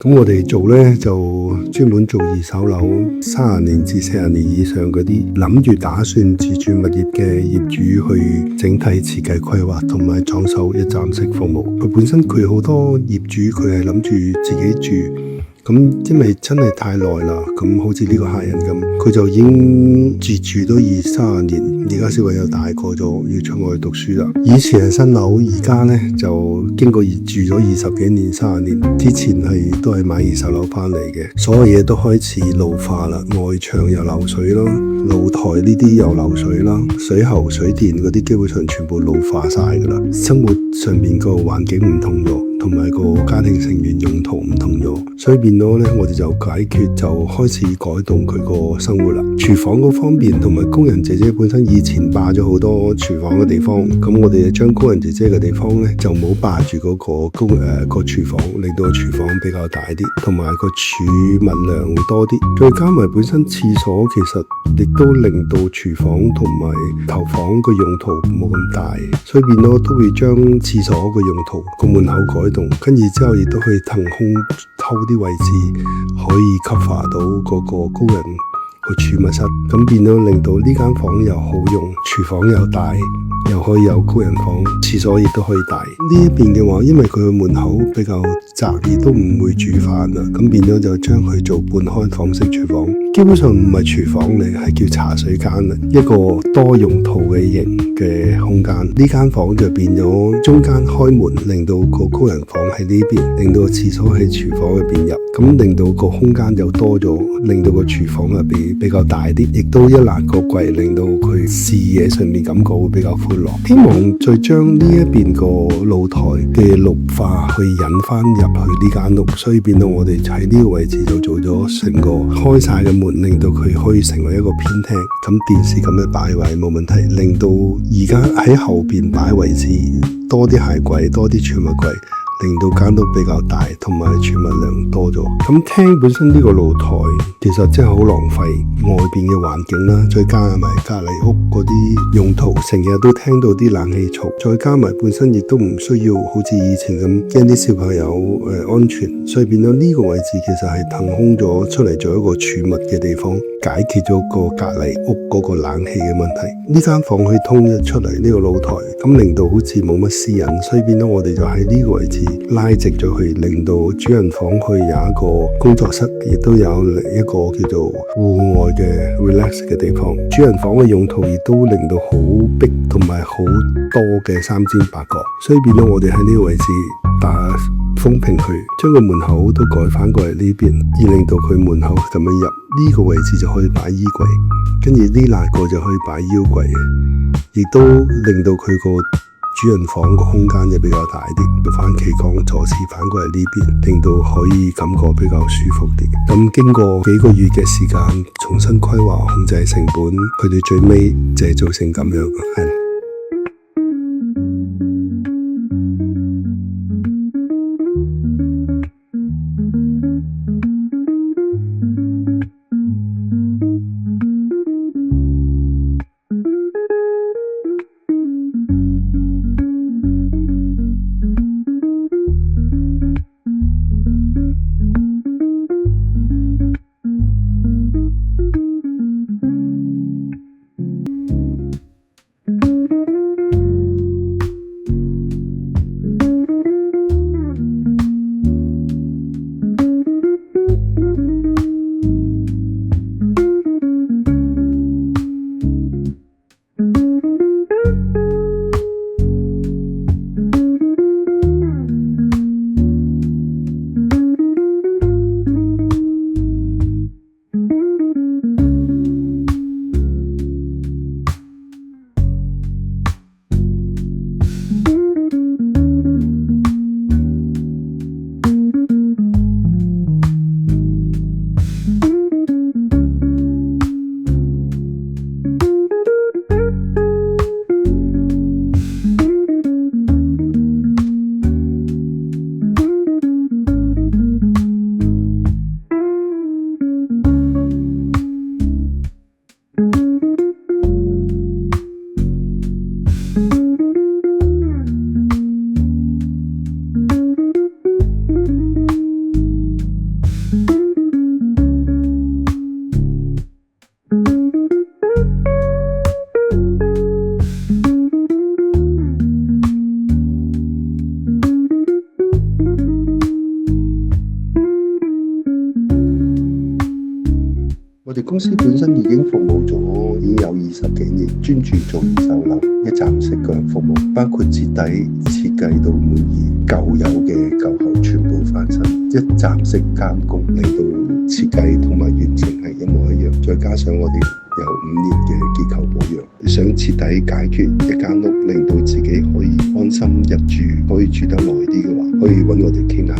咁我哋做呢，就專門做二手樓30年至40年以上嗰啲諗住打算自住物業嘅業主去整體設計規劃同埋裝修一站式服務。佢本身佢好多業主佢係諗住自己住，咁因為真係太耐啦，咁好似呢個客人咁，佢就已經自住都20-30年，而家小朋友大個咗要出外讀書啦。以前係新樓，而家呢就經過住咗20幾年、30年，之前都係買二手樓翻嚟嘅，所有嘢都開始老化啦，外牆又漏水啦，露台呢啲又漏水啦，水喉、水電嗰啲基本上全部老化晒噶啦，生活上面個環境唔同咗，同埋個家庭成員用途唔同咗，所以變咗呢，我哋就解決就開始改動佢個生活啦。廚房嗰方面同埋工人姐姐本身以前霸咗好多廚房嘅地方，咁我哋就將工人姐姐嘅地方呢，就冇霸住嗰個廚房，令到個廚房比較大啲，同埋個儲物量會多啲。再加埋本身廁所其實亦都令到廚房同埋頭房個用途冇咁大，所以變咗都會將廁所個用途個門口改動，跟住之後亦都可以騰空偷啲位置，可以 cover 到嗰個工人個儲物室，咁變咗令到呢間房又好用，廚房又大，又可以有工人房，廁所亦都可以大。呢一邊嘅話，因為佢個門口比較窄，亦都唔會煮飯啦，咁變咗就將佢做半開放式廚房，基本上唔係廚房嚟，係叫茶水間啦，一個多用途嘅型嘅空間。呢間房就變咗中間開門，令到個工人房喺呢邊，令到個廁所喺廚房入邊入，咁令到個空間就多咗，令到個廚房入邊比較大啲，亦都一欄個櫃，令到佢視野上面感覺會比較寬敞。希望再將呢一邊個露台嘅綠化去引翻入去呢間屋，所以變到我哋喺呢個位置就做咗成個開晒嘅門，令到佢可以成為一個偏廳，咁電視咁樣擺位冇問題，令到而家喺後邊擺位置多啲鞋櫃，多啲儲物櫃，令到間屋比較大，同埋儲物量多咗。咁廳本身呢個露台其實真係好浪費外邊嘅環境啦，再加埋隔離屋嗰啲用途，成日都聽到啲冷氣嘈，再加埋本身亦都唔需要好似以前咁驚啲小朋友安全，所以變到呢個位置其實係騰空咗出嚟做一個儲物嘅地方，解決咗個隔離屋嗰個冷氣嘅問題。呢間房可以通咗出嚟呢個露台，咁令到好似冇乜私隱，所以變到我哋就喺呢個位置拉直咗佢，令到主人房可以有一個工作室，亦都有一個叫做戶外嘅 relax 嘅地方。主人房嘅用途亦都令到好逼同埋好多嘅三尖八角，所以變到我哋喺呢個位置打封平佢，將個門口都改翻過嚟呢邊，而令到佢門口咁樣入呢個位置就可以擺衣櫃，跟住呢欄個就可以擺腰櫃，亦都令到佢個主人房個空間就比較大啲，番茄講坐廁反過嚟呢邊，令到可以感覺比較舒服啲。咁經過幾個月嘅時間重新規劃控制成本，佢哋最尾就係做成咁樣。係。哋公司本身已經服務咗已經有20幾年，專注做二手樓一站式嘅服務，包括徹底設計到滿意，舊有嘅舊樓全部翻新，一站式監工，令到設計同埋完成係一模一樣。再加上我哋有5年嘅結構保養，想徹底解決一間屋，令到自己可以安心入住，可以住得耐啲嘅話，可以揾我哋傾下。